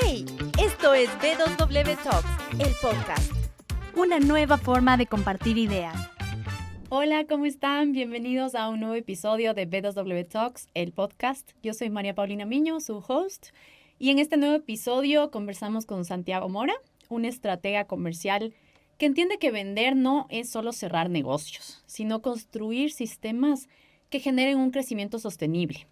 Hey, esto es B2W Talks, el podcast. Una nueva forma de compartir ideas. Hola, ¿cómo están? Bienvenidos a un nuevo episodio de B2W Talks, el podcast. Yo soy María Paulina Miño, su host. Y en este nuevo episodio conversamos con Santiago Mora, un estratega comercial que entiende que vender no es solo cerrar negocios, sino construir sistemas que generen un crecimiento sostenible.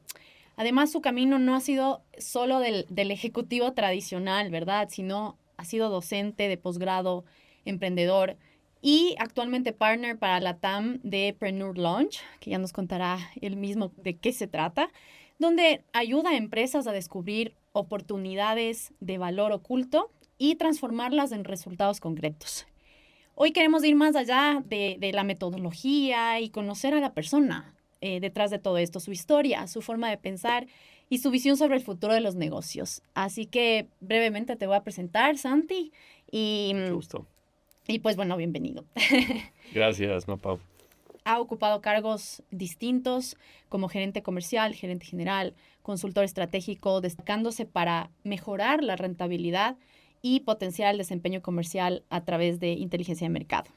Además, su camino no ha sido solo del ejecutivo tradicional, ¿verdad? Sino ha sido docente de posgrado, emprendedor y actualmente partner para la TAM de Preneur Launch, que ya nos contará él mismo de qué se trata, donde ayuda a empresas a descubrir oportunidades de valor oculto y transformarlas en resultados concretos. Hoy queremos ir más allá de la metodología y conocer a la persona detrás de todo esto, su historia, su forma de pensar y su visión sobre el futuro de los negocios. Así que brevemente te voy a presentar, Santi. Mucho gusto. Y pues bueno, bienvenido. Gracias, Mapau. Ha ocupado cargos distintos como gerente comercial, gerente general, consultor estratégico, destacándose para mejorar la rentabilidad y potenciar el desempeño comercial a través de inteligencia de mercado.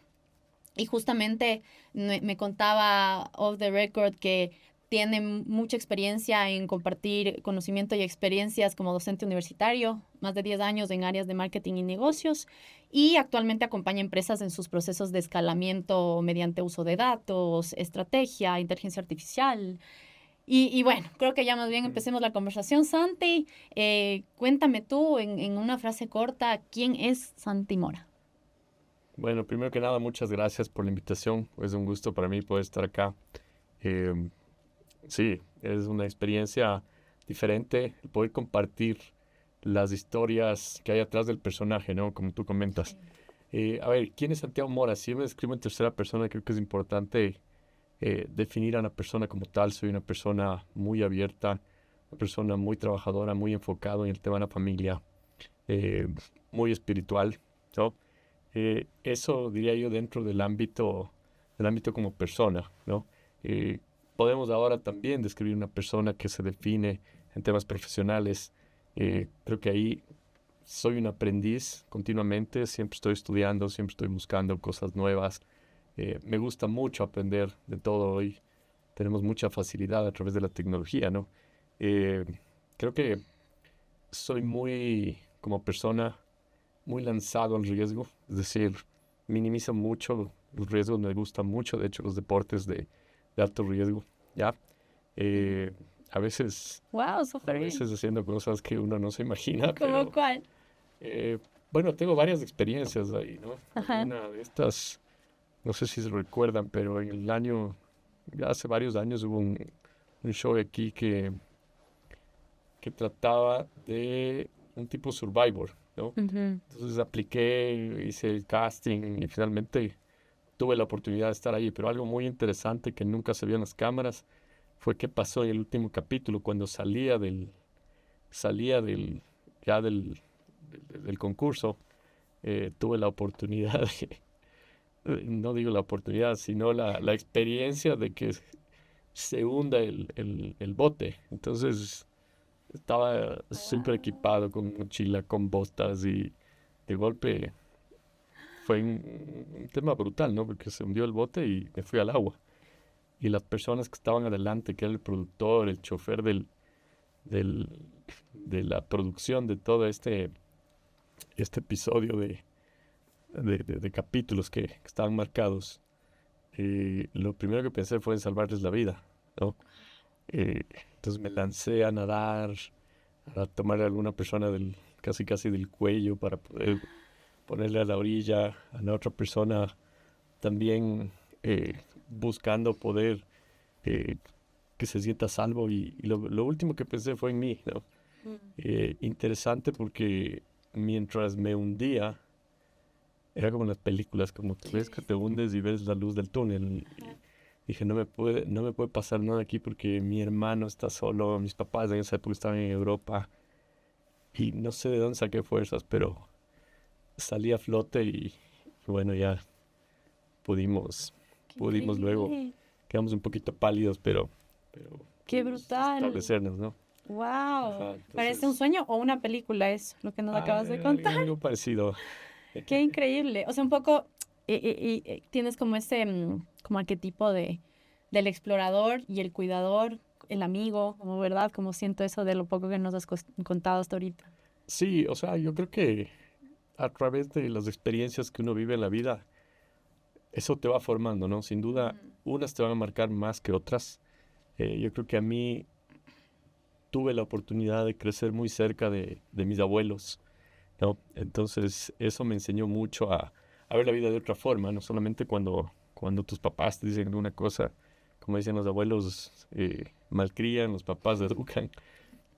Y justamente me contaba off the record que tiene mucha experiencia en compartir conocimiento y experiencias como docente universitario, más de 10 años en áreas de marketing y negocios, y actualmente acompaña empresas en sus procesos de escalamiento mediante uso de datos, estrategia, inteligencia artificial. Y bueno, creo que ya más bien empecemos la conversación. Santi, cuéntame tú en una frase corta, ¿quién es Santi Mora? Bueno, primero que nada, muchas gracias por la invitación. Es un gusto para mí poder estar acá. Sí, es una experiencia diferente el poder compartir las historias que hay atrás del personaje, ¿no? Como tú comentas. A ver, ¿quién es Santiago Mora? Si yo me describo en tercera persona, creo que es importante definir a una persona como tal. Soy una persona muy abierta, una persona muy trabajadora, muy enfocado en el tema de la familia, muy espiritual, ¿no? Eso diría yo dentro del ámbito como persona, ¿no? Podemos ahora también describir una persona que se define en temas profesionales. Creo que ahí soy un aprendiz continuamente, siempre estoy estudiando, siempre estoy buscando cosas nuevas. Me gusta mucho aprender de todo hoy. Tenemos mucha facilidad a través de la tecnología, ¿no? Creo que soy muy, como persona, muy lanzado al riesgo, es decir, minimizo mucho los riesgos, me gustan mucho, de hecho, los deportes de alto riesgo, ¿ya? A veces, Wow, súper a bien. veces haciendo cosas que uno no se imagina, ¿Cómo pero cuál? bueno, tengo varias experiencias ahí, ¿no? Ajá. Una de estas, no sé si se recuerdan, pero en el año, ya hace varios años hubo un show aquí que trataba de un tipo Survivor, ¿no? Ujú. Entonces apliqué, hice el casting y finalmente tuve la oportunidad de estar ahí. Pero algo muy interesante que nunca se vio en las cámaras fue qué pasó en el último capítulo cuando ya del concurso. Tuve la oportunidad no digo la oportunidad, sino la experiencia de que se hunda el bote. Entonces estaba súper equipado con mochila, con botas y de golpe fue un tema brutal, ¿no? Porque se hundió el bote y me fui al agua. Y las personas que estaban adelante, que era el productor, el chofer del- de la producción de todo este episodio de capítulos que estaban marcados, lo primero que pensé fue en salvarles la vida, ¿no? Eh, entonces me lancé a nadar, a tomar a alguna persona casi del cuello para poder ponerle a la orilla, a la otra persona también buscando poder eh, que se sienta a salvo y lo último que pensé fue en mí, ¿no? Interesante porque mientras me hundía, era como en las películas, como que ves que te hundes y ves la luz del túnel. Y dije, no me puede pasar nada aquí porque mi hermano está solo, mis papás en esa época estaban en Europa y no sé de dónde saqué fuerzas, pero salí a flote y bueno, ya pudimos, Qué luego, increíble. quedamos un poquito pálidos, pero Qué pudimos brutal. establecernos, ¿no? ¡Wow! Ajá, Parece un entonces, sueño o una película, es lo que nos acabas de contar. algo parecido. ¡Qué increíble! O sea, un poco tienes como ese como arquetipo del explorador y el cuidador, el amigo, como verdad, como siento eso de lo poco que nos has contado hasta ahorita. Sí, o sea, yo creo que a través de las experiencias que uno vive en la vida, eso te va formando, ¿no? Sin duda, unas te van a marcar más que otras. Yo creo que a mí tuve la oportunidad de crecer muy cerca de mis abuelos, ¿no? Entonces, eso me enseñó mucho a ver la vida de otra forma, no solamente cuando tus papás te dicen alguna cosa, como dicen los abuelos, malcrían, los papás educan,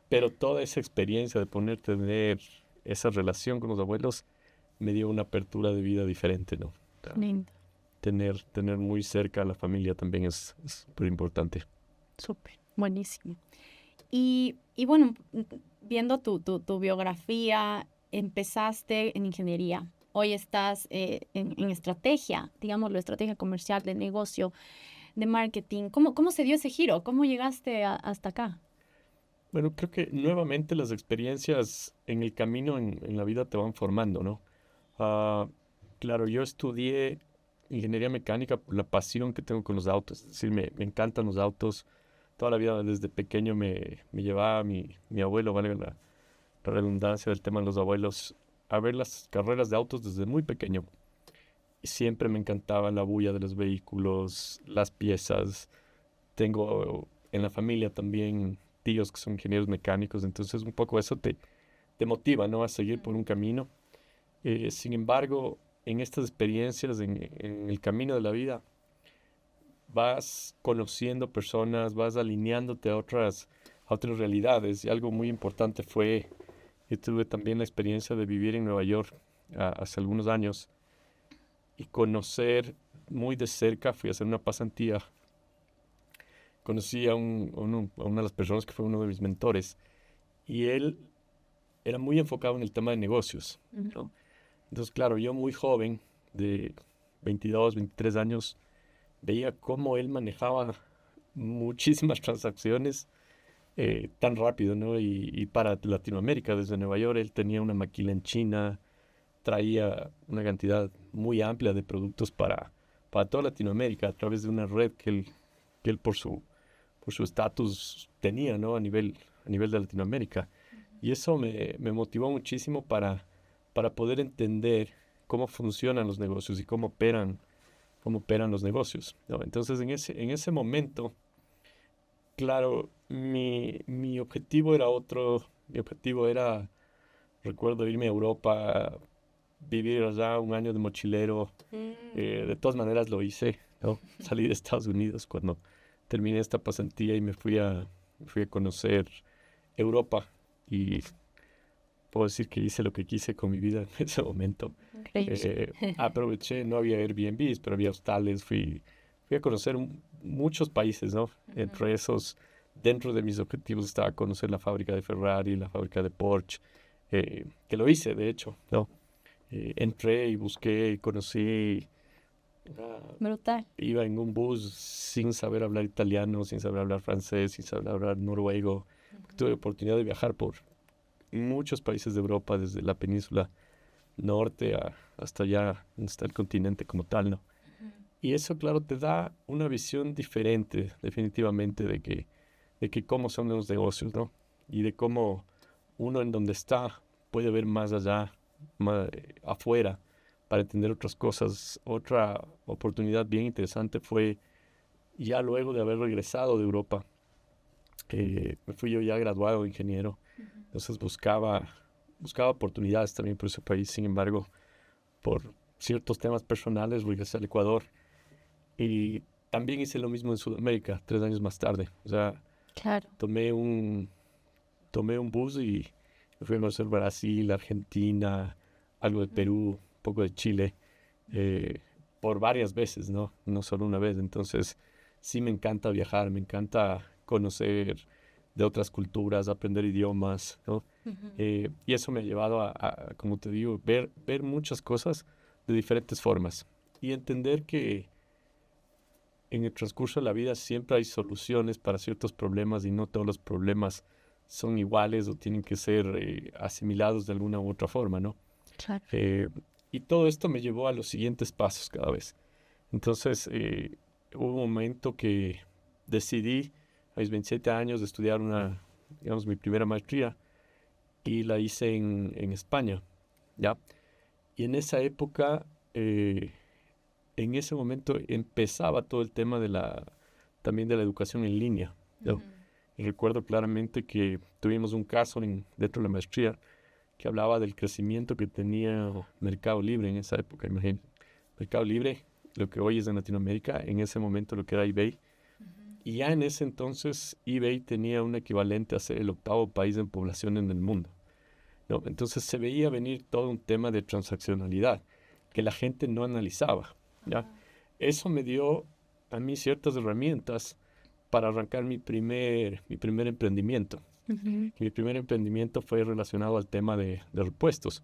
pero toda esa experiencia de tener esa relación con los abuelos me dio una apertura de vida diferente, ¿no? O sea, Lindo, tener muy cerca a la familia también es súper importante. súper, buenísimo. Y bueno, viendo tu biografía, empezaste en ingeniería. Hoy estás en estrategia, digámoslo, estrategia comercial, de negocio, de marketing. ¿Cómo se dio ese giro? ¿Cómo llegaste hasta acá? Bueno, creo que nuevamente las experiencias en el camino en la vida te van formando, ¿no? Ah, claro, yo estudié ingeniería mecánica por la pasión que tengo con los autos. Es decir, me encantan los autos. Toda la vida desde pequeño me llevaba mi abuelo, valga la redundancia del tema de los abuelos, a ver las carreras de autos desde muy pequeño. Y siempre me encantaba la bulla de los vehículos, las piezas. Tengo en la familia también tíos que son ingenieros mecánicos, entonces un poco eso te motiva, ¿no? A seguir por un camino. Sin embargo, en estas experiencias, en el camino de la vida, vas conociendo personas, vas alineándote a otras realidades. Y algo muy importante fue, yo tuve también la experiencia de vivir en Nueva York hace algunos años y conocer muy de cerca, fui a hacer una pasantía, conocí a una de las personas que fue uno de mis mentores y él era muy enfocado en el tema de negocios, ¿no? Entonces, claro, yo muy joven, de 22, 23 años, veía cómo él manejaba muchísimas transacciones tan rápido, ¿no? Y para Latinoamérica, desde Nueva York, él tenía una maquila en China, traía una cantidad muy amplia de productos para toda Latinoamérica a través de una red que él por su estatus tenía, ¿no? A nivel de Latinoamérica. Y eso me motivó muchísimo para poder entender cómo funcionan los negocios y cómo operan los negocios, ¿no? Entonces, en ese momento, claro, mi objetivo era otro. Mi objetivo era, recuerdo, irme a Europa, vivir allá un año de mochilero. De todas maneras lo hice, ¿no? Salí de Estados Unidos cuando terminé esta pasantía y me fui a conocer Europa y puedo decir que hice lo que quise con mi vida en ese momento. Increíble. Aproveché, no había Airbnbs, pero había hostales, fui a conocer muchos países, ¿no? Entre esos, dentro de mis objetivos estaba conocer la fábrica de Ferrari, la fábrica de Porsche, que lo hice, de hecho, ¿no? Entré y busqué y conocí, ah, Brutal. iba en un bus sin saber hablar italiano, sin saber hablar francés, sin saber hablar noruego. Tuve oportunidad de viajar por muchos países de Europa, desde la península norte hasta allá, donde está el continente como tal, ¿no? Y eso, claro, te da una visión diferente, definitivamente, de que cómo son los negocios, ¿no? Y de cómo uno en donde está puede ver más allá, más afuera, para entender otras cosas. Otra oportunidad bien interesante fue ya luego de haber regresado de Europa. Me fui yo ya graduado de ingeniero, entonces buscaba oportunidades también por ese país. Sin embargo, por ciertos temas personales, regresé al Ecuador y también hice lo mismo en Sudamérica, 3 años más tarde. O sea, Claro. tomé un bus y me fui a conocer Brasil, Argentina, algo de Perú, un poco de Chile, por varias veces, ¿no? No solo una vez. Entonces, sí me encanta viajar, me encanta conocer de otras culturas, aprender idiomas, ¿no? Y eso me ha llevado como te digo, ver muchas cosas de diferentes formas y entender que en el transcurso de la vida siempre hay soluciones para ciertos problemas y no todos los problemas son iguales o tienen que ser asimilados de alguna u otra forma, ¿no? Claro. Y todo esto me llevó a los siguientes pasos cada vez. Entonces, hubo un momento que decidí a mis 27 años de estudiar mi primera maestría y la hice en España, ¿ya? Y en esa época, en ese momento empezaba todo el tema también de la educación en línea, ¿no? Y recuerdo claramente que tuvimos un caso dentro de la maestría que hablaba del crecimiento que tenía Mercado Libre en esa época. Imagínate, Mercado Libre, lo que hoy es en Latinoamérica, en ese momento lo que era eBay. Y ya en ese entonces eBay tenía un equivalente a ser el 8º país en población en el mundo, ¿no? Entonces se veía venir todo un tema de transaccionalidad que la gente no analizaba, ¿ya? Eso me dio a mí ciertas herramientas para arrancar mi primer emprendimiento. Mi primer emprendimiento fue relacionado al tema de repuestos,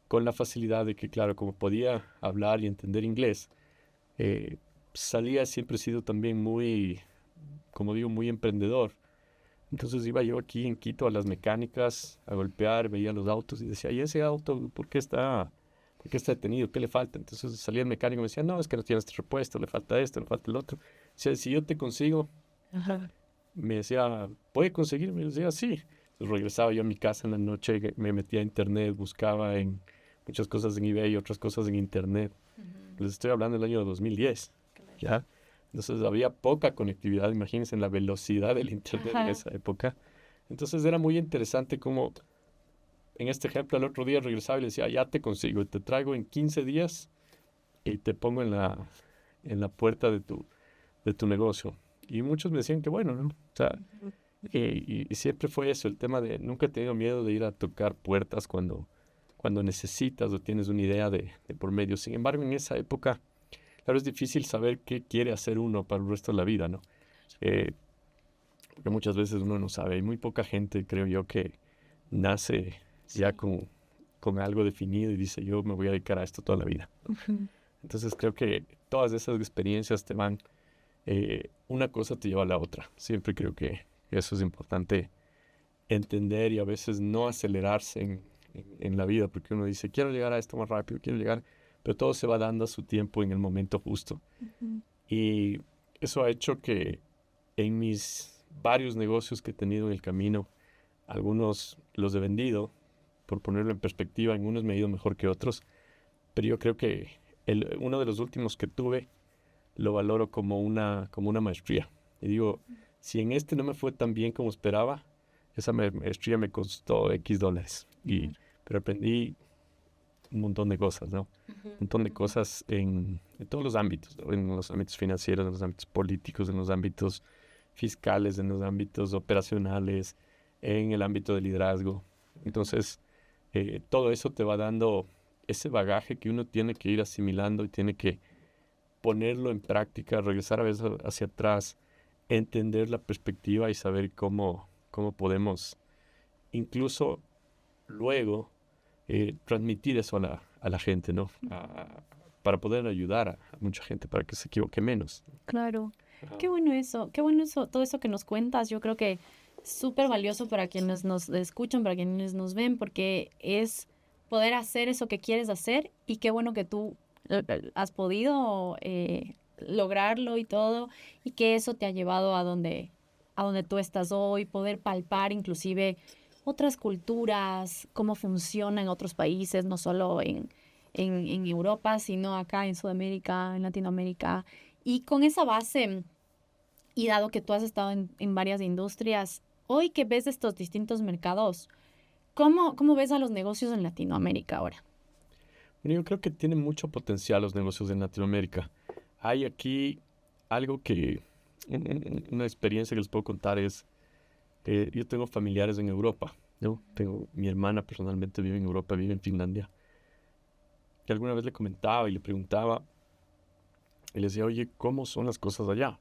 con la facilidad de que, claro, como podía hablar y entender inglés, siempre he sido también muy, como digo, muy emprendedor. Entonces iba yo aquí en Quito a las mecánicas a golpear, veía los autos y decía, ¿y ese auto por qué está detenido? ¿Qué le falta? Entonces salía el mecánico y me decía, no, es que no tiene este repuesto, le falta esto, le falta el otro. O sea, si yo te consigo, me decía, ¿puede conseguir? Me decía, sí. Entonces regresaba yo a mi casa en la noche, me metía a internet, buscaba en muchas cosas en eBay y otras cosas en internet. Les estoy hablando del año 2010, ¿ya? Entonces había poca conectividad, imagínense en la velocidad del internet en esa época. Entonces era muy interesante como, en este ejemplo, el otro día regresaba y le decía, ya te consigo, te traigo en 15 días y te pongo en la puerta de tu negocio. Y muchos me decían que bueno, ¿no? O sea, y siempre fue eso, el tema de nunca he tenido miedo de ir a tocar puertas cuando necesitas o tienes una idea de por medio. Sin embargo, en esa época, claro, es difícil saber qué quiere hacer uno para el resto de la vida, ¿no? Porque muchas veces uno no sabe. Hay muy poca gente, creo yo, que nace ya con algo definido y dice, yo me voy a dedicar a esto toda la vida. Entonces creo que todas esas experiencias te van, una cosa te lleva a la otra. Siempre creo que eso es importante entender y a veces no acelerarse en la vida, porque uno dice, quiero llegar a esto más rápido, pero todo se va dando a su tiempo en el momento justo. Y eso ha hecho que en mis varios negocios que he tenido en el camino, algunos los he vendido, por ponerlo en perspectiva, en unos me ha ido mejor que otros, pero yo creo que uno de los últimos que tuve lo valoro como una maestría. Y digo, si en este no me fue tan bien como esperaba, esa maestría me costó X dólares. Pero aprendí un montón de cosas, ¿no? Un montón de cosas en todos los ámbitos, ¿no? En los ámbitos financieros, en los ámbitos políticos, en los ámbitos fiscales, en los ámbitos operacionales, en el ámbito de liderazgo. Entonces, todo eso te va dando ese bagaje que uno tiene que ir asimilando y tiene que ponerlo en práctica, regresar a veces hacia atrás, entender la perspectiva y saber cómo podemos incluso luego transmitir eso a la gente, ¿no? Para poder ayudar a mucha gente, para que se equivoque menos. Claro. Qué bueno eso, todo eso que nos cuentas. Yo creo que es súper valioso para quienes nos escuchan, para quienes nos ven, porque es poder hacer eso que quieres hacer y qué bueno que tú has podido lograrlo y todo, y que eso te ha llevado a donde tú estás hoy, poder palpar inclusive otras culturas, cómo funciona en otros países, no solo en Europa, sino acá en Sudamérica, en Latinoamérica. Y con esa base, y dado que tú has estado en varias industrias, hoy que ves estos distintos mercados, ¿cómo ves a los negocios en Latinoamérica ahora? Bueno, yo creo que tienen mucho potencial los negocios en Latinoamérica. Hay aquí algo una experiencia que les puedo contar es, yo tengo familiares en Europa, ¿no? Mi hermana personalmente vive en Europa, vive en Finlandia. Y alguna vez le comentaba y le preguntaba, y le decía, oye, ¿cómo son las cosas allá?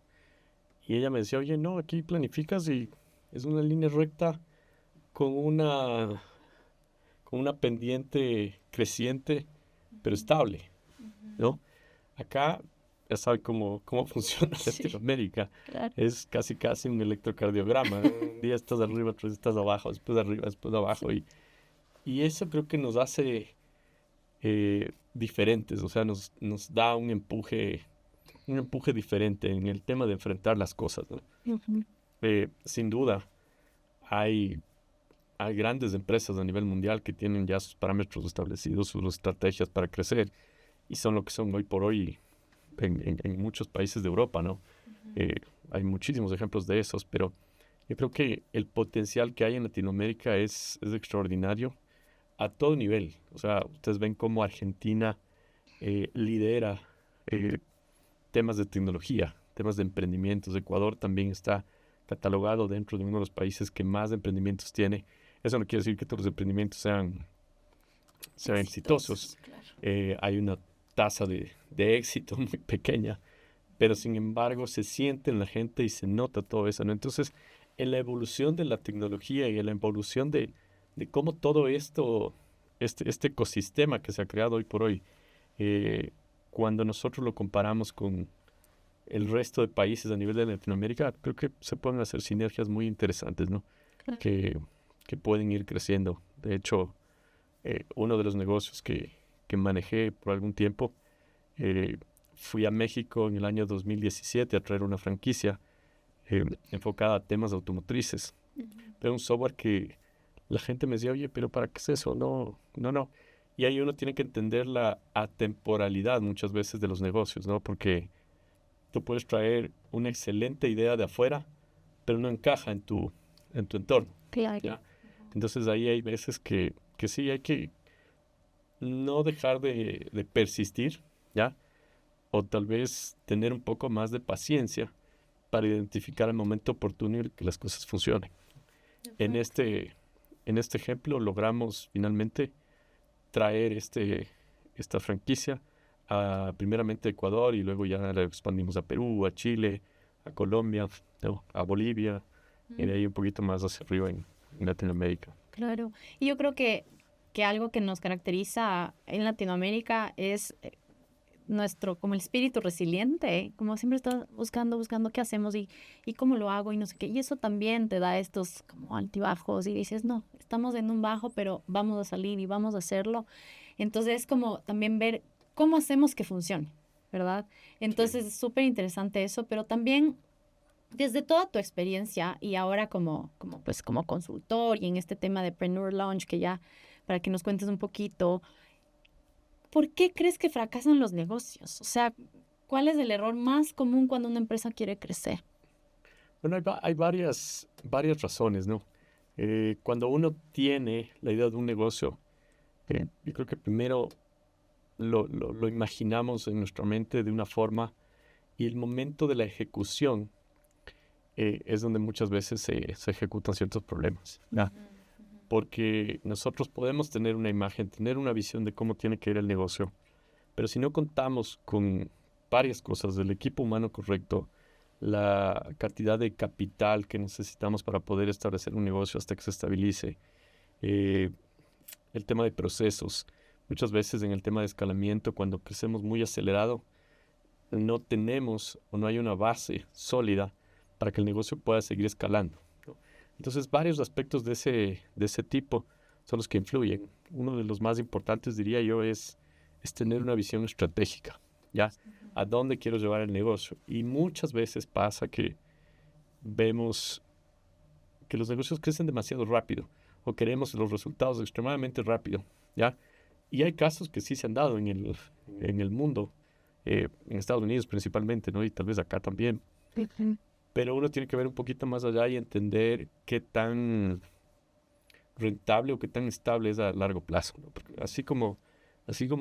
Y ella me decía, oye, no, aquí planificas y es una línea recta con una pendiente creciente, pero estable, ¿no? Acá ya sabe cómo funciona Latinoamérica. Claro. Es casi un electrocardiograma. Un día estás arriba, otro día estás abajo, después arriba, después abajo. Y eso creo que nos hace diferentes, o sea, nos da un empuje diferente en el tema de enfrentar las cosas, ¿no? Ujú. Sin duda, hay grandes empresas a nivel mundial que tienen ya sus parámetros establecidos, sus estrategias para crecer, y son lo que son hoy por hoy en muchos países de Europa, ¿no? Hay muchísimos ejemplos de esos, pero yo creo que el potencial que hay en Latinoamérica es extraordinario a todo nivel. O sea, ustedes ven cómo Argentina lidera temas de tecnología, temas de emprendimientos. Ecuador también está catalogado dentro de uno de los países que más emprendimientos tiene. Eso no quiere decir que todos los emprendimientos sean exitosos. Claro. Hay una tasa de éxito muy pequeña, pero sin embargo se siente en la gente y se nota todo eso, ¿no? Entonces, en la evolución de la tecnología y en la evolución de cómo todo esto, este ecosistema que se ha creado hoy por hoy, cuando nosotros lo comparamos con el resto de países a nivel de Latinoamérica, creo que se pueden hacer sinergias muy interesantes, ¿no? Claro. Que pueden ir creciendo. De hecho, uno de los negocios que manejé por algún tiempo, fui a México en el año 2017 a traer una franquicia enfocada a temas automotrices. Pero un software que la gente me decía, oye, pero ¿para qué es eso? No. Y ahí uno tiene que entender la atemporalidad muchas veces de los negocios, ¿no? Porque tú puedes traer una excelente idea de afuera, pero no encaja en tu entorno, Claro. ¿ya? Entonces ahí hay veces que sí hay que no dejar de persistir, ¿ya? O tal vez tener un poco más de paciencia para identificar el momento oportuno y que las cosas funcionen. En este ejemplo logramos finalmente traer esta franquicia primeramente a Ecuador y luego ya la expandimos a Perú, a Chile, a Colombia, ¿no? A Bolivia, y de ahí un poquito más hacia arriba en Latinoamérica. Claro. Y yo creo que algo que nos caracteriza en Latinoamérica es nuestro, como el espíritu resiliente, como siempre está buscando qué hacemos y cómo lo hago y no sé qué. Y eso también te da estos como altibajos y dices, no, estamos en un bajo, pero vamos a salir y vamos a hacerlo. Entonces es como también ver cómo hacemos que funcione, ¿verdad? Entonces es súper interesante eso, pero también desde toda tu experiencia y ahora como consultor y en este tema de Preneur Launch, que ya para que nos cuentes un poquito, ¿por qué crees que fracasan los negocios? O sea, ¿cuál es el error más común cuando una empresa quiere crecer? Bueno, hay varias razones, ¿no? Cuando uno tiene la idea de un negocio, yo creo que primero lo imaginamos en nuestra mente de una forma y el momento de la ejecución es donde muchas veces se ejecutan ciertos problemas, ¿ya? Porque nosotros podemos tener una imagen, tener una visión de cómo tiene que ir el negocio, pero si no contamos con varias cosas, del equipo humano correcto, la cantidad de capital que necesitamos para poder establecer un negocio hasta que se estabilice, el tema de procesos. Muchas veces en el tema de escalamiento, cuando crecemos muy acelerado, no tenemos o no hay una base sólida para que el negocio pueda seguir escalando, ¿no? Entonces, varios aspectos de ese tipo son los que influyen. Uno de los más importantes, diría yo, es tener una visión estratégica, ¿ya? ¿A dónde quiero llevar el negocio? Y muchas veces pasa que vemos que los negocios crecen demasiado rápido o queremos los resultados extremadamente rápido, ¿ya? Y hay casos que sí se han dado en el mundo, en Estados Unidos principalmente, ¿no? Y tal vez acá también. Pero uno tiene que ver un poquito más allá y entender qué tan rentable o qué tan estable es a largo plazo, ¿no? Porque así como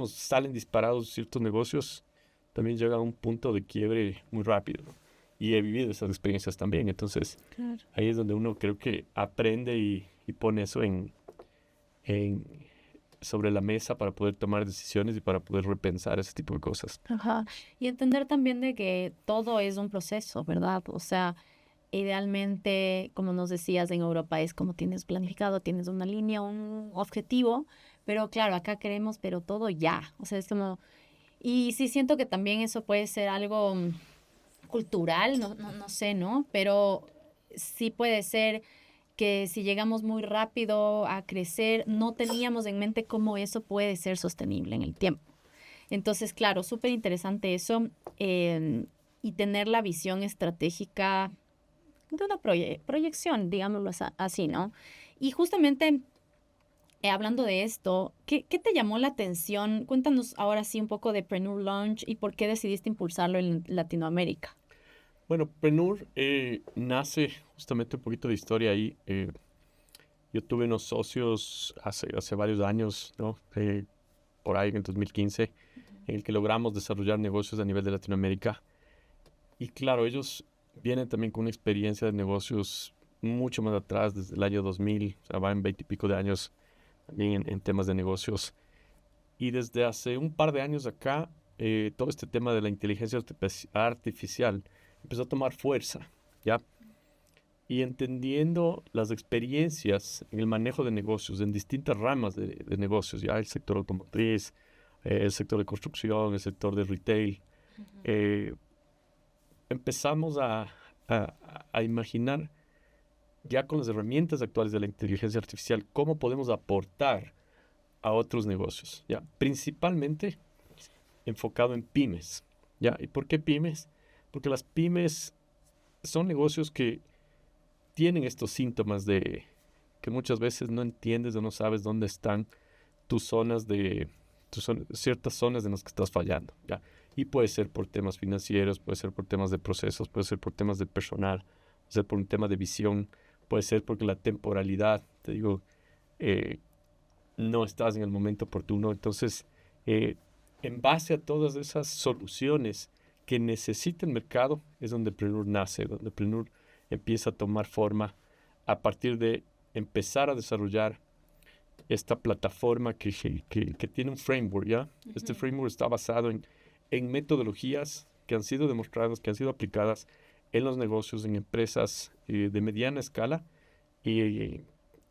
salen disparados ciertos negocios, también llega a un punto de quiebre muy rápido, ¿no? Y he vivido esas experiencias también. Entonces, Claro. ahí es donde uno creo que aprende y pone eso sobre la mesa para poder tomar decisiones y para poder repensar ese tipo de cosas. Ajá. Y entender también de que todo es un proceso, ¿verdad? O sea, idealmente, como nos decías, en Europa es como tienes planificado, tienes una línea, un objetivo, pero claro, acá queremos, pero todo ya. O sea, es como, Y sí siento que también eso puede ser algo cultural, no sé, ¿no? Pero sí puede ser que si llegamos muy rápido a crecer, no teníamos en mente cómo eso puede ser sostenible en el tiempo. Entonces, claro, súper interesante eso y tener la visión estratégica de una proyección, digámoslo así, ¿no? Y justamente hablando de esto, ¿qué te llamó la atención? Cuéntanos ahora sí un poco de Preneur Launch y por qué decidiste impulsarlo en Latinoamérica. Bueno, Preneur nace justamente un poquito de historia ahí. Yo tuve unos socios hace varios años, ¿no? Por ahí en 2015, en el que logramos desarrollar negocios a nivel de Latinoamérica. Y claro, ellos vienen también con una experiencia de negocios mucho más atrás, desde el año 2000, o sea, van 20 y pico de años también en temas de negocios. Y desde hace un par de años acá, todo este tema de la inteligencia artificial empezó a tomar fuerza, ¿ya? Y entendiendo las experiencias en el manejo de negocios, en distintas ramas de negocios, ya el sector automotriz, el sector de construcción, el sector de retail, empezamos a imaginar ya con las herramientas actuales de la inteligencia artificial cómo podemos aportar a otros negocios, ya principalmente enfocado en pymes, ya. ¿Y por qué pymes? Porque las pymes son negocios que tienen estos síntomas de que muchas veces no entiendes o no sabes dónde están ciertas zonas en las que estás fallando, ¿ya? Y puede ser por temas financieros, puede ser por temas de procesos, puede ser por temas de personal, puede ser por un tema de visión, puede ser porque la temporalidad, te digo, no estás en el momento oportuno. Entonces, en base a todas esas soluciones que necesita el mercado, es donde Preneur nace, donde Preneur empieza a tomar forma a partir de empezar a desarrollar esta plataforma que tiene un framework, ¿ya? Uh-huh. Este framework está basado en metodologías que han sido demostradas, que han sido aplicadas en los negocios, en empresas de mediana escala y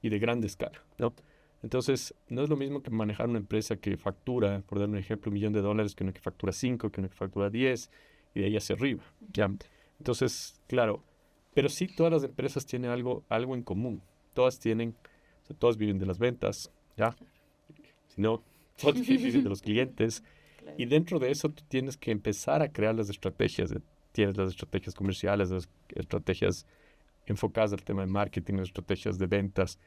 de grande escala, ¿no? Entonces, no es lo mismo que manejar una empresa que factura, por dar un ejemplo, $1 millón, que una que factura 5, que una que factura 10, y de ahí hacia arriba, ¿ya? Entonces, claro, pero sí todas las empresas tienen algo en común. Todas viven de las ventas, ¿ya? Si no, todas viven de los clientes. Claro. Y dentro de eso tú tienes que empezar a crear las estrategias. Tienes las estrategias comerciales, las estrategias enfocadas al tema de marketing, las estrategias de ventas.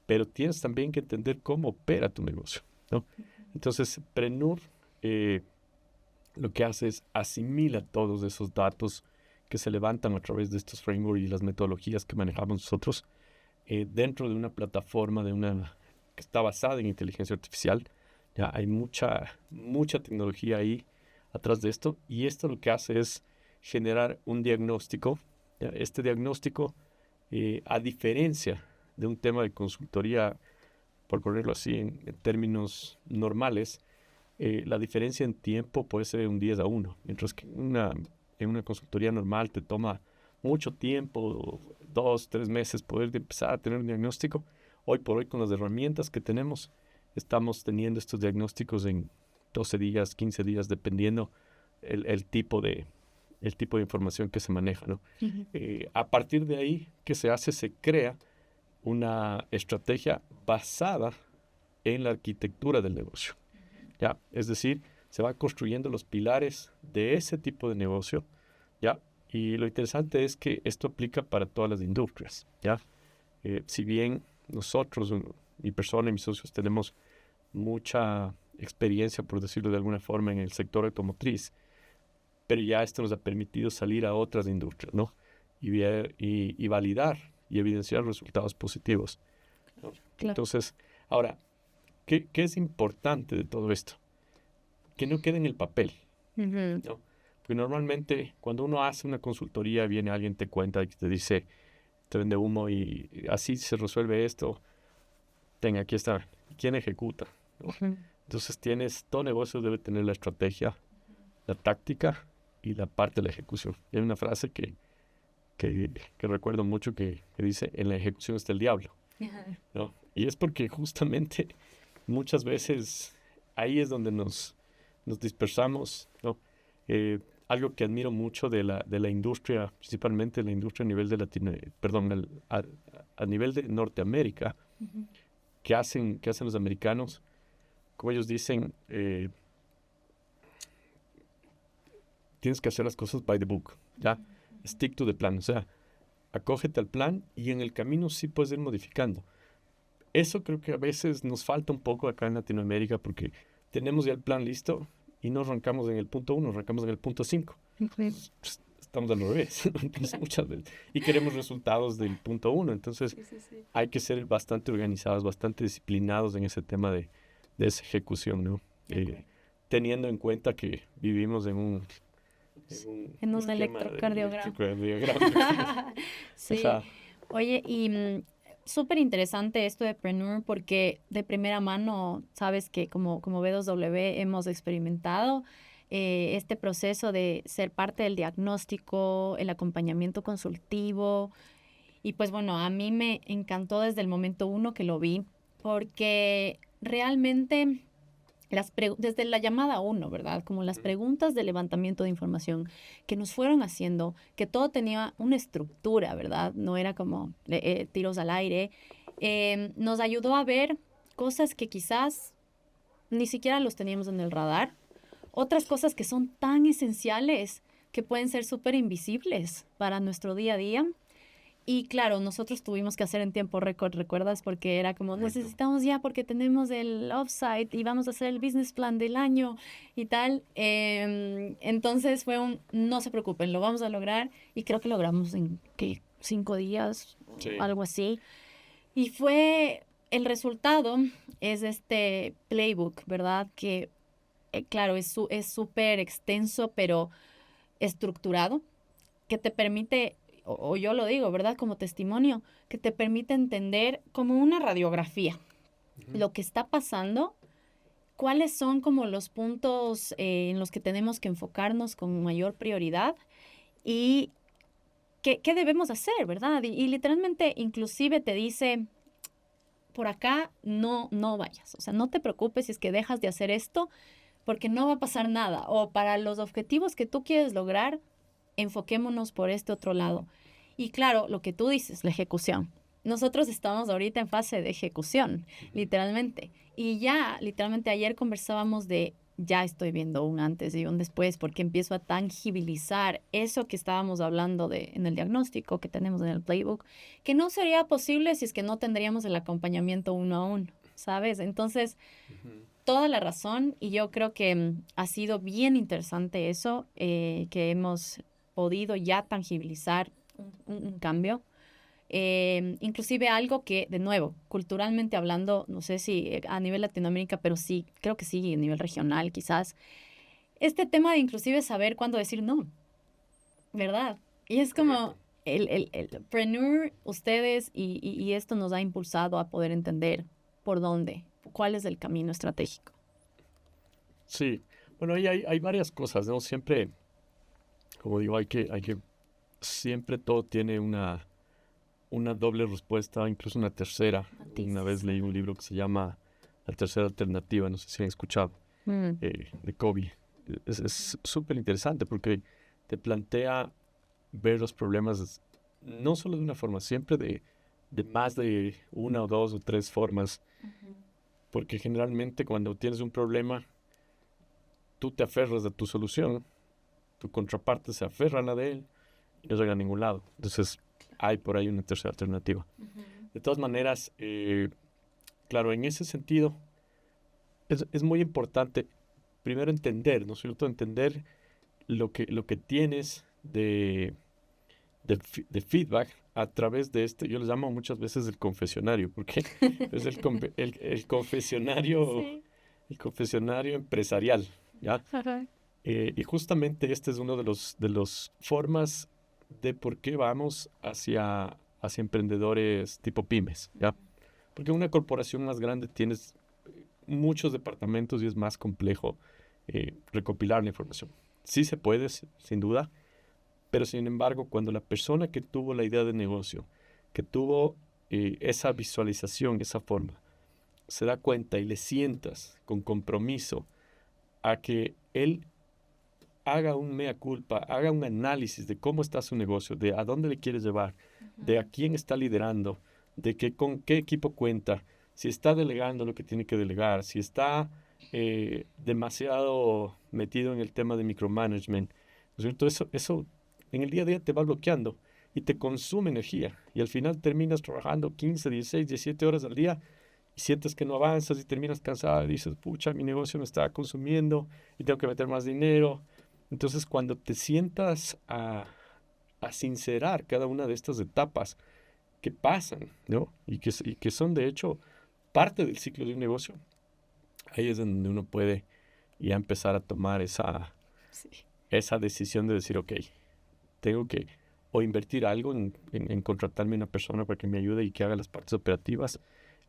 Pero tienes también que entender cómo opera tu negocio, ¿no? Entonces, Preneur lo que hace es asimila todos esos datos que se levantan a través de estos frameworks y las metodologías que manejamos nosotros dentro de una plataforma que está basada en inteligencia artificial. Ya hay mucha tecnología ahí atrás de esto, y esto lo que hace es generar un diagnóstico. ¿Ya? Este diagnóstico, a diferencia de un tema de consultoría, por ponerlo así en términos normales, la diferencia en tiempo puede ser un 10-1, mientras que en una consultoría normal te toma mucho tiempo, 2-3 meses, poder empezar a tener un diagnóstico. Hoy por hoy, con las herramientas que tenemos, estamos teniendo estos diagnósticos en 12 días, 15 días, dependiendo el tipo de información que se maneja, ¿no? Uh-huh. A partir de ahí, ¿qué se hace? Se crea una estrategia basada en la arquitectura del negocio, ¿ya? Es decir, se va construyendo los pilares de ese tipo de negocio, ¿ya? Y lo interesante es que esto aplica para todas las industrias, ¿ya? Si bien nosotros, mi persona y mis socios, tenemos mucha experiencia, por decirlo de alguna forma, en el sector automotriz, pero ya esto nos ha permitido salir a otras industrias, ¿no? Y validar y evidenciar resultados positivos, ¿no? Claro. Entonces, ahora, ¿qué es importante de todo esto? Que no quede en el papel, uh-huh, ¿no? Porque normalmente cuando uno hace una consultoría, viene alguien, te cuenta y te dice, te vende humo y así se resuelve esto. Aquí está. ¿Quién ejecuta? ¿No? Uh-huh. Entonces todo negocio debe tener la estrategia, la táctica y la parte de la ejecución. Y hay una frase que recuerdo mucho que dice, en la ejecución está el diablo, uh-huh, ¿no? Y es porque justamente muchas veces ahí es donde nos nos dispersamos, ¿no? Algo que admiro mucho de la industria, principalmente la industria a nivel de a nivel de Norteamérica, Ujú. que hacen los americanos, como ellos dicen, tienes que hacer las cosas by the book, ¿ya? Stick to the plan, o sea, acógete al plan y en el camino sí puedes ir modificando. Eso creo que a veces nos falta un poco acá en Latinoamérica porque tenemos ya el plan listo y no arrancamos en el punto 1, arrancamos en el punto 5. Pues, estamos al revés, entonces, muchas veces. Y queremos resultados del punto 1, entonces hay que ser bastante organizados, bastante disciplinados en ese tema de esa ejecución, ¿no? Teniendo en cuenta que vivimos en un En un esquema de electrocardiograma. electrocardiograma. Sí. Ajá. Oye, y súper interesante esto de Preneur porque de primera mano, sabes que como B2W hemos experimentado este proceso de ser parte del diagnóstico, el acompañamiento consultivo. Y pues bueno, a mí me encantó desde el momento uno que lo vi porque realmente desde la llamada uno, ¿verdad? Como las preguntas de levantamiento de información que nos fueron haciendo, que todo tenía una estructura, ¿verdad? No era como tiros al aire. Nos ayudó a ver cosas que quizás ni siquiera los teníamos en el radar. Otras cosas que son tan esenciales que pueden ser súper invisibles para nuestro día a día. Y claro, nosotros tuvimos que hacer en tiempo récord, ¿recuerdas? Porque era como, necesitamos ya porque tenemos el offsite y vamos a hacer el business plan del año y tal. Entonces fue no se preocupen, lo vamos a lograr. Y creo que logramos en, ¿qué? 5 días, Sí. algo así. Y el resultado es este playbook, ¿verdad? Que, claro, es súper extenso, pero estructurado, que te permite o yo lo digo, ¿verdad? Como testimonio, que te permite entender como una radiografía lo que está pasando, cuáles son como los puntos en los que tenemos que enfocarnos con mayor prioridad y qué debemos hacer, ¿verdad? Y literalmente inclusive te dice, por acá no vayas, o sea, no te preocupes si es que dejas de hacer esto porque no va a pasar nada, o para los objetivos que tú quieres lograr, enfoquémonos por este otro lado. Y claro, lo que tú dices, la ejecución. Nosotros estamos ahorita en fase de ejecución, literalmente. Y ya, literalmente ayer conversábamos de, ya estoy viendo un antes y un después, porque empiezo a tangibilizar eso que estábamos hablando en el diagnóstico que tenemos en el playbook, que no sería posible si es que no tendríamos el acompañamiento uno a uno, ¿sabes? Entonces, toda la razón, y yo creo que ha sido bien interesante eso, que hemos podido ya tangibilizar un cambio. Inclusive algo que, de nuevo, culturalmente hablando, no sé si a nivel Latinoamérica, pero sí, creo que sí, a nivel regional quizás, este tema de inclusive saber cuándo decir no, ¿verdad? Y es como el Preneur, ustedes, y esto nos ha impulsado a poder entender por dónde, cuál es el camino estratégico. Sí, bueno, ahí hay varias cosas, ¿no? Siempre, como digo, hay que siempre todo tiene una doble respuesta, incluso una tercera. Una vez leí un libro que se llama La tercera alternativa, no sé si han escuchado, de Covey. Es súper interesante porque te plantea ver los problemas no solo de una forma, siempre de más de una o dos o tres formas. Porque generalmente cuando tienes un problema, tú te aferras a tu solución, tu contraparte se aferra a la de él y no llega a ningún lado. Entonces hay por ahí una tercera alternativa. De todas maneras, claro, en ese sentido es muy importante primero entender, ¿no es cierto? Entender lo que tienes de feedback a través de yo les llamo muchas veces el confesionario, porque es el confesionario, sí. El confesionario empresarial, ¿ya? Y justamente este es uno de los formas de por qué vamos hacia emprendedores tipo pymes, ¿ya? Porque en una corporación más grande tienes muchos departamentos y es más complejo recopilar la información. Sí se puede, sin duda, pero sin embargo, cuando la persona que tuvo la idea de negocio, que tuvo esa visualización, esa forma, se da cuenta y le sientas con compromiso a que él haga un mea culpa, haga un análisis de cómo está su negocio, de a dónde le quieres llevar, de a quién está liderando, de que con qué equipo cuenta, si está delegando lo que tiene que delegar, si está demasiado metido en el tema de micromanagement, ¿no es cierto? Eso en el día a día te va bloqueando y te consume energía y al final terminas trabajando 15, 16, 17 horas al día y sientes que no avanzas y terminas cansado y dices, pucha, mi negocio me está consumiendo y tengo que meter más dinero. Entonces, cuando te sientas a sincerar cada una de estas etapas que pasan, ¿no? Y que son, de hecho, parte del ciclo de un negocio, ahí es donde uno puede ya empezar a tomar esa decisión de decir, ok, tengo que o invertir algo en contratarme una persona para que me ayude y que haga las partes operativas,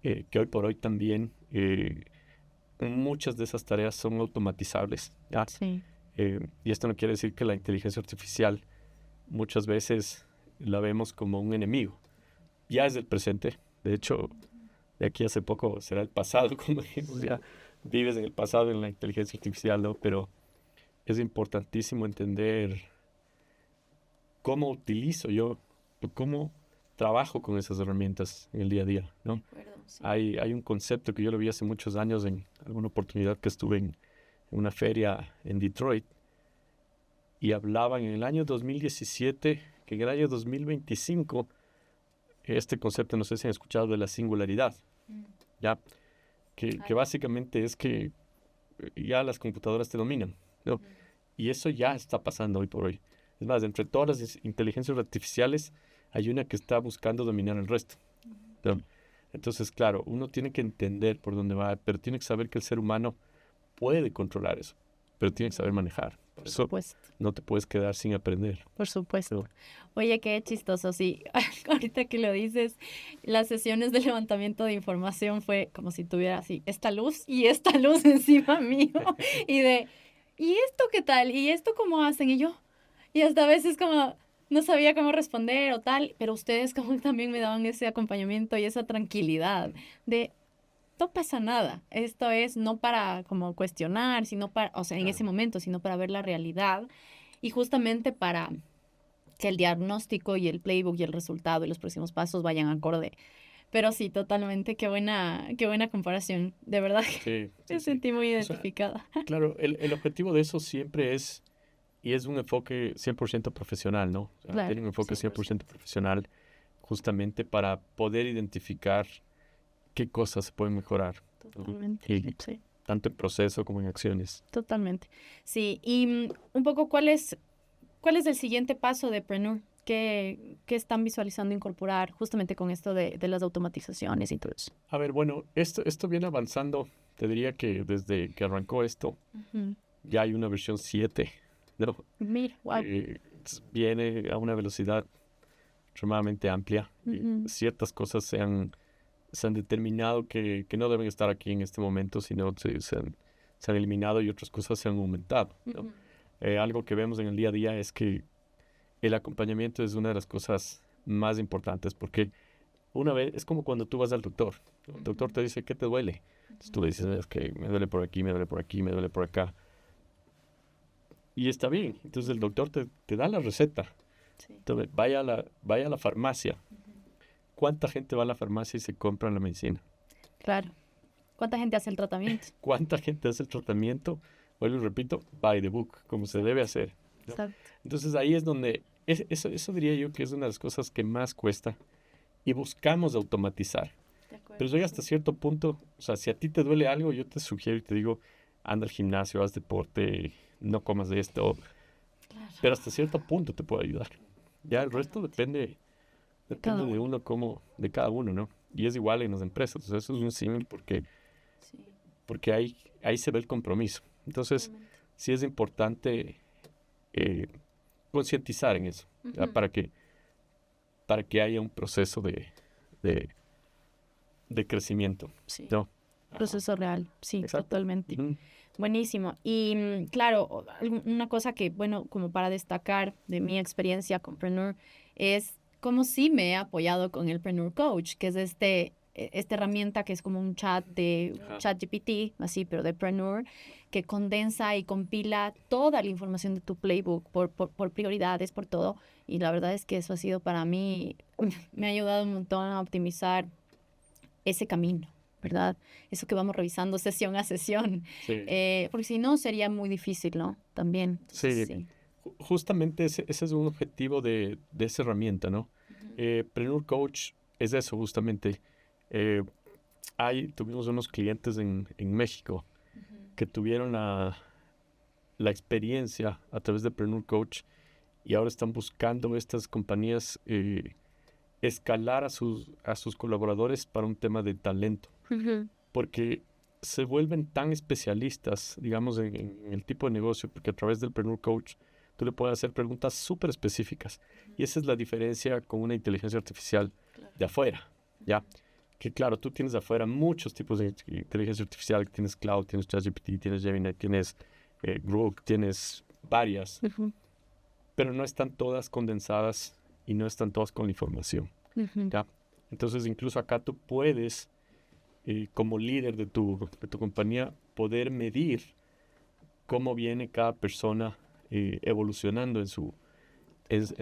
que hoy por hoy también muchas de esas tareas son automatizables, ¿ya? Sí. Y esto no quiere decir que la inteligencia artificial muchas veces la vemos como un enemigo. Ya es el presente. De hecho, de aquí hace poco será el pasado, como dijimos, ya vives en el pasado en la inteligencia artificial, ¿no? Pero es importantísimo entender cómo utilizo yo, cómo trabajo con esas herramientas en el día a día, ¿no? Sí. Hay un concepto que yo lo vi hace muchos años en alguna oportunidad que estuve en una feria en Detroit y hablaban en el año 2017 que en el año 2025 este concepto, no sé si han escuchado, de la singularidad, ¿ya? Que básicamente es que ya las computadoras te dominan, ¿no? Y eso ya está pasando hoy por hoy. Es más, entre todas las inteligencias artificiales hay una que está buscando dominar el resto, ¿no? Entonces, claro, uno tiene que entender por dónde va, pero tiene que saber que el ser humano puede controlar eso, pero tiene que saber manejar. Por eso no te puedes quedar sin aprender. Por supuesto. ¿No? Oye, qué chistoso, sí. Ahorita que lo dices, las sesiones de levantamiento de información fue como si tuviera así esta luz y esta luz encima mío y ¿y esto qué tal? ¿Y esto cómo hacen? Y hasta a veces como no sabía cómo responder o tal, pero ustedes como también me daban ese acompañamiento y esa tranquilidad de no pasa nada. Esto es no para como cuestionar, sino para, o sea, en ese momento, sino para ver la realidad y justamente para que el diagnóstico y el playbook y el resultado y los próximos pasos vayan acorde. Pero sí, totalmente, qué buena comparación. De verdad que me sentí muy identificada. O sea, claro, el objetivo de eso siempre es, y es un enfoque 100% profesional, ¿no? O sea, Claro, tiene un enfoque 100% profesional justamente para poder identificar qué cosas se pueden mejorar. Totalmente, Y sí. tanto en proceso como en acciones. Totalmente. Sí, y un poco ¿cuál es el siguiente paso de Preneur? ¿Qué están visualizando incorporar justamente con esto de las automatizaciones y todo eso? A ver, bueno, esto viene avanzando. Te diría que desde que arrancó esto, ya hay una versión 7, ¿no? Mira, wow. Viene a una velocidad extremadamente amplia. Ciertas cosas se han determinado que no deben estar aquí en este momento, sino se han eliminado y otras cosas se han aumentado, ¿no? Algo que vemos en el día a día es que el acompañamiento es una de las cosas más importantes porque una vez es como cuando tú vas al doctor. El doctor te dice, ¿qué te duele? Entonces tú le dices, es que me duele por aquí, me duele por aquí, me duele por acá. Y está bien. Entonces el doctor te da la receta. Sí. Entonces vaya a la farmacia. ¿Cuánta gente va a la farmacia y se compra la medicina? Claro. ¿Cuánta gente hace el tratamiento? ¿Cuánta gente hace el tratamiento? Vuelvo y repito, by the book, como se debe hacer, ¿no? Exacto. Entonces ahí es donde, eso diría yo que es una de las cosas que más cuesta y buscamos automatizar. Pero llega hasta cierto punto, o sea, si a ti te duele algo, yo te sugiero y te digo, anda al gimnasio, haz deporte, no comas de esto. Claro. Pero hasta cierto punto te puede ayudar. Ya el resto depende de uno, de cada uno, ¿no? Y es igual en las empresas. Entonces eso es un símil porque ahí se ve el compromiso. Entonces, sí es importante concientizar en eso, ¿ya? Para que haya un proceso de crecimiento, Sí. ¿no? Proceso real, sí, Exacto. totalmente. Buenísimo. Y claro, una cosa que, bueno, como para destacar de mi experiencia con Preneur es cómo sí me he apoyado con el Preneur Coach, que es esta herramienta que es como un chat de Ajá. ChatGPT, así, pero de Preneur, que condensa y compila toda la información de tu playbook por prioridades, por todo. Y la verdad es que eso ha sido para mí, me ha ayudado un montón a optimizar ese camino, ¿verdad? Eso que vamos revisando sesión a sesión. Sí. Porque si no, sería muy difícil, ¿no? También. Sí, Sí. justamente ese es un objetivo de esa herramienta, ¿no? Preneur Coach es eso, justamente. Eh, tuvimos unos clientes en México que tuvieron la experiencia a través de Preneur Coach y ahora están buscando estas compañías escalar a sus colaboradores para un tema de talento, porque se vuelven tan especialistas, digamos, en el tipo de negocio, porque a través del Preneur Coach tú le puedes hacer preguntas súper específicas. Y esa es la diferencia con una inteligencia artificial de afuera, ¿ya? Que claro, tú tienes de afuera muchos tipos de inteligencia artificial. Tienes Cloud, tienes ChatGPT, tienes Gemini, tienes Grok, tienes varias, pero no están todas condensadas y no están todas con la información, ¿ya? Entonces, incluso acá tú puedes, como líder de tu compañía, poder medir cómo viene cada persona evolucionando en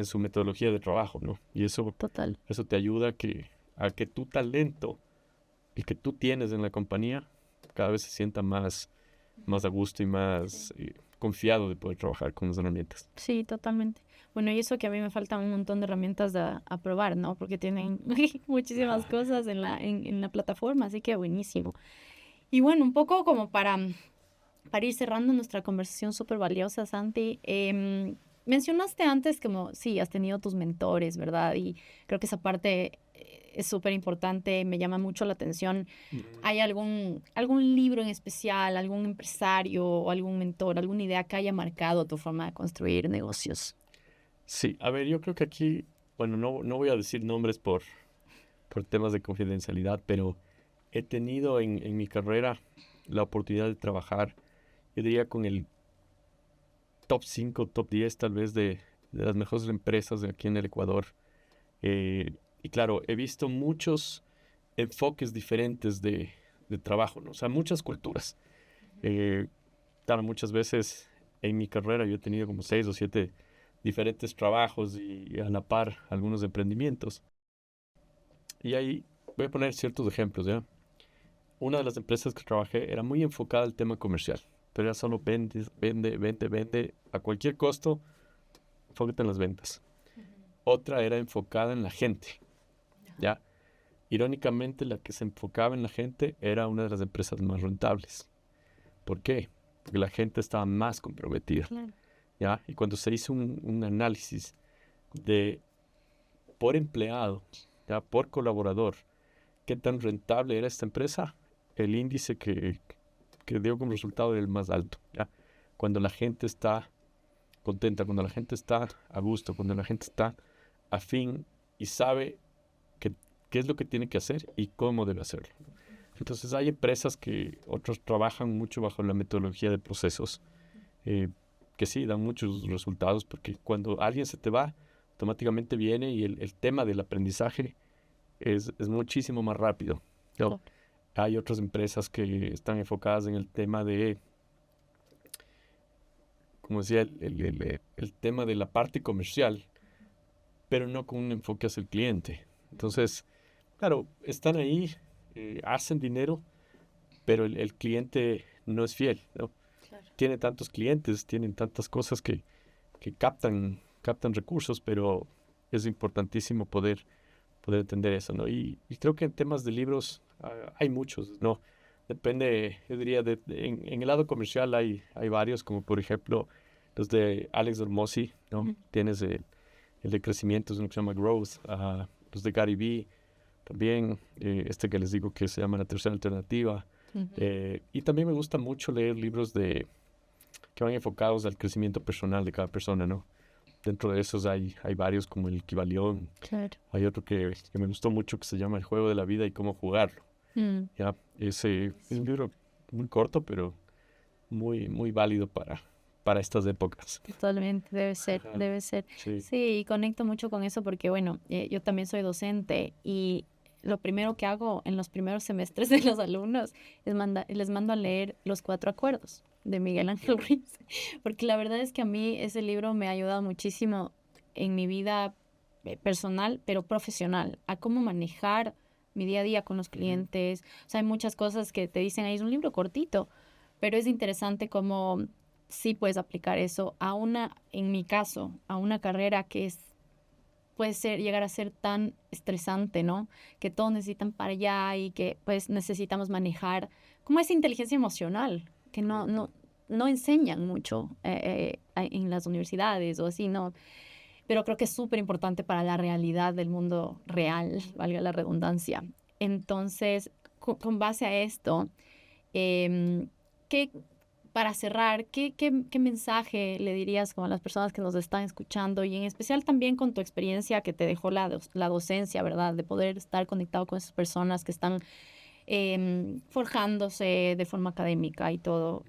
su metodología de trabajo, ¿no? Y eso Total. te ayuda a que tu talento, el que tú tienes en la compañía, cada vez se sienta más a gusto y más confiado de poder trabajar con las herramientas. Sí, totalmente. Bueno, y eso que a mí me faltan un montón de herramientas a probar, ¿no? Porque tienen muchísimas cosas en la plataforma, así que buenísimo. Y bueno, un poco como para ir cerrando nuestra conversación súper valiosa, Santi, mencionaste antes como, sí, has tenido tus mentores, ¿verdad? Y creo que esa parte es súper importante, me llama mucho la atención. ¿Hay algún libro en especial, algún empresario o algún mentor, alguna idea que haya marcado tu forma de construir negocios? Sí, a ver, yo creo que aquí, bueno, no voy a decir nombres por temas de confidencialidad, pero he tenido en mi carrera la oportunidad de trabajar, yo diría, con el top 5, top 10 tal vez de las mejores empresas de aquí en el Ecuador. Y claro, he visto muchos enfoques diferentes de trabajo, ¿no? O sea, muchas culturas. Claro, muchas veces en mi carrera yo he tenido como 6 o 7 diferentes trabajos y a la par algunos emprendimientos. Y ahí voy a poner ciertos ejemplos, ¿ya? Una de las empresas que trabajé era muy enfocada al tema comercial, pero era solo vende a cualquier costo, enfócate en las ventas. Otra era enfocada en la gente, ¿ya? Irónicamente, la que se enfocaba en la gente era una de las empresas más rentables. ¿Por qué? Porque la gente estaba más comprometida, Claro. ¿ya? Y cuando se hizo un análisis de por empleado, ¿ya? Por colaborador, qué tan rentable era esta empresa, el índice que dio como resultado era el más alto, ¿ya? Cuando la gente está contenta, cuando la gente está a gusto, cuando la gente está afín y sabe qué es lo que tiene que hacer y cómo debe hacerlo. Entonces hay empresas que otros trabajan mucho bajo la metodología de procesos, que sí dan muchos resultados, porque cuando alguien se te va, automáticamente viene y el tema del aprendizaje es muchísimo más rápido, ¿no? Claro. Hay otras empresas que están enfocadas en el tema de, como decía, el tema de la parte comercial, pero no con un enfoque hacia el cliente. Entonces, claro, están ahí, hacen dinero, pero el cliente no es fiel, ¿no? Claro. Tiene tantos clientes, tienen tantas cosas que captan recursos, pero es importantísimo poder entender eso, ¿no? Y creo que en temas de libros hay muchos, ¿no? Depende, yo diría, en el lado comercial hay varios, como por ejemplo los de Alex Hormozi, ¿no? Tienes el de crecimiento, es uno que se llama Growth, los de Gary Vee, también este que les digo que se llama La Tercera Alternativa. Y también me gusta mucho leer libros que van enfocados al crecimiento personal de cada persona, ¿no? Dentro de esos hay varios como el Kybalión. Claro. Hay otro que me gustó mucho que se llama El Juego de la Vida y Cómo Jugarlo. ¿Ya? Ese es un libro muy corto, pero muy, muy válido para estas épocas. Totalmente, debe ser, Ajá. Sí. Sí, y conecto mucho con eso porque, bueno, yo también soy docente y lo primero que hago en los primeros semestres de los alumnos es les mando a leer Los 4 Acuerdos de Miguel Ángel Ruiz, porque la verdad es que a mí ese libro me ha ayudado muchísimo en mi vida personal, pero profesional, a cómo manejar mi día a día con los clientes. O sea, hay muchas cosas que te dicen ahí, es un libro cortito, pero es interesante cómo sí puedes aplicar eso a en mi caso, a una carrera que puede llegar a ser tan estresante, ¿no? Que todos necesitan para allá y que pues necesitamos manejar como esa inteligencia emocional que no enseñan mucho en las universidades o así, ¿no? Pero creo que es súper importante para la realidad del mundo real, valga la redundancia. Entonces, con base a esto, para cerrar, ¿qué mensaje le dirías como a las personas que nos están escuchando y en especial también con tu experiencia que te dejó la docencia, ¿verdad? De poder estar conectado con esas personas que están forjándose de forma académica y todo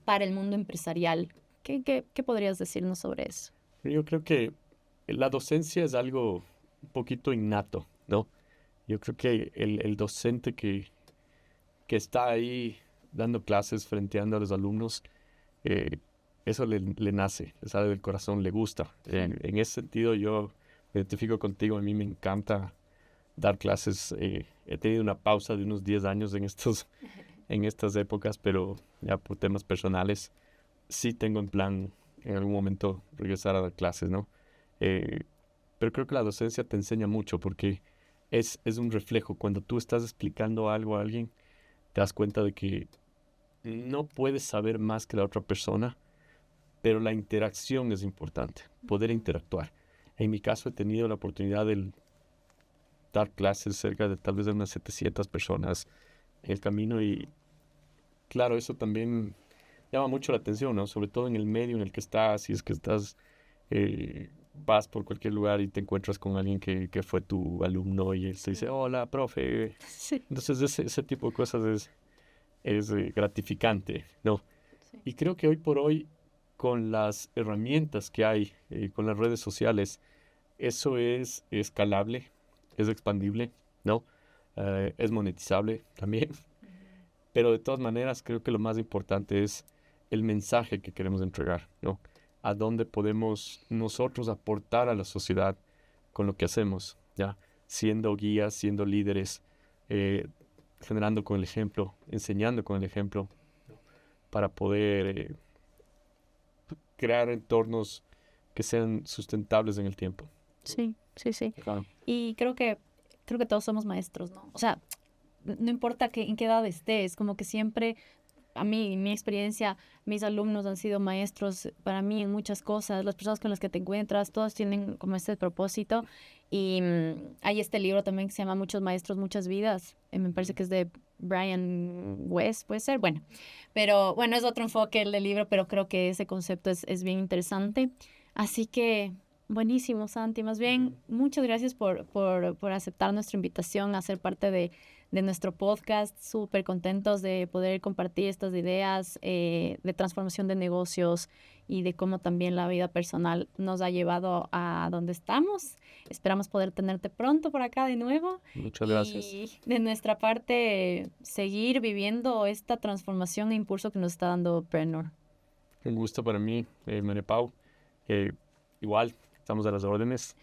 para el mundo empresarial. ¿Qué podrías decirnos sobre eso? Yo creo que la docencia es algo un poquito innato, ¿no? Yo creo que el docente que está ahí dando clases, frenteando a los alumnos, eso le nace, le sale del corazón, le gusta. En ese sentido yo me identifico contigo, a mí me encanta dar clases. He tenido una pausa de unos 10 años en estas épocas, pero ya por temas personales sí tengo en plan en algún momento regresar a dar clases, ¿no? Pero creo que la docencia te enseña mucho porque es un reflejo. Cuando tú estás explicando algo a alguien, te das cuenta de que no puedes saber más que la otra persona, pero la interacción es importante, poder interactuar. En mi caso he tenido la oportunidad de dar clases cerca de tal vez de unas 700 personas en el camino y claro, eso también llama mucho la atención, ¿no? Sobre todo en el medio en el que estás, si es que vas por cualquier lugar y te encuentras con alguien que fue tu alumno y él te dice, hola, profe. Sí. Entonces ese tipo de cosas es gratificante, ¿no? Sí. Y creo que hoy por hoy, con las herramientas que hay, con las redes sociales, eso es escalable, es expandible, ¿no? Es monetizable también. Pero de todas maneras, creo que lo más importante es el mensaje que queremos entregar, ¿no? A dónde podemos nosotros aportar a la sociedad con lo que hacemos, ¿ya? Siendo guías, siendo líderes, generando con el ejemplo, enseñando con el ejemplo, ¿no? Para poder crear entornos que sean sustentables en el tiempo. Sí. Claro. Y creo que todos somos maestros, ¿no? O sea, no importa en qué edad estés, como que siempre, a mí, en mi experiencia, mis alumnos han sido maestros para mí en muchas cosas. Las personas con las que te encuentras, todos tienen como este propósito. Y hay este libro también que se llama Muchos Maestros, Muchas Vidas. Me parece que es de Brian West, puede ser. Bueno, pero bueno, es otro enfoque el del libro, pero creo que ese concepto es bien interesante. Así que buenísimo, Santi. Más bien, muchas gracias por aceptar nuestra invitación a ser parte de nuestro podcast. Súper contentos de poder compartir estas ideas de transformación de negocios y de cómo también la vida personal nos ha llevado a donde estamos. Esperamos poder tenerte pronto por acá de nuevo. Muchas gracias. Y de nuestra parte, seguir viviendo esta transformación e impulso que nos está dando Preneur. Un gusto para mí, María Pau. Igual, estamos a las órdenes.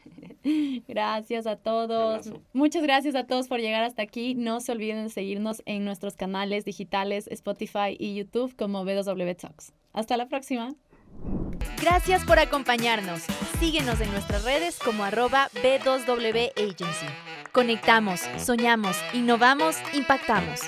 Gracias a todos. Muchas gracias a todos por llegar hasta aquí. No se olviden de seguirnos en nuestros canales digitales, Spotify y YouTube como BW Talks. Hasta la próxima. Gracias por acompañarnos. Síguenos en nuestras redes como @B2W Agency. Conectamos, soñamos, innovamos, impactamos.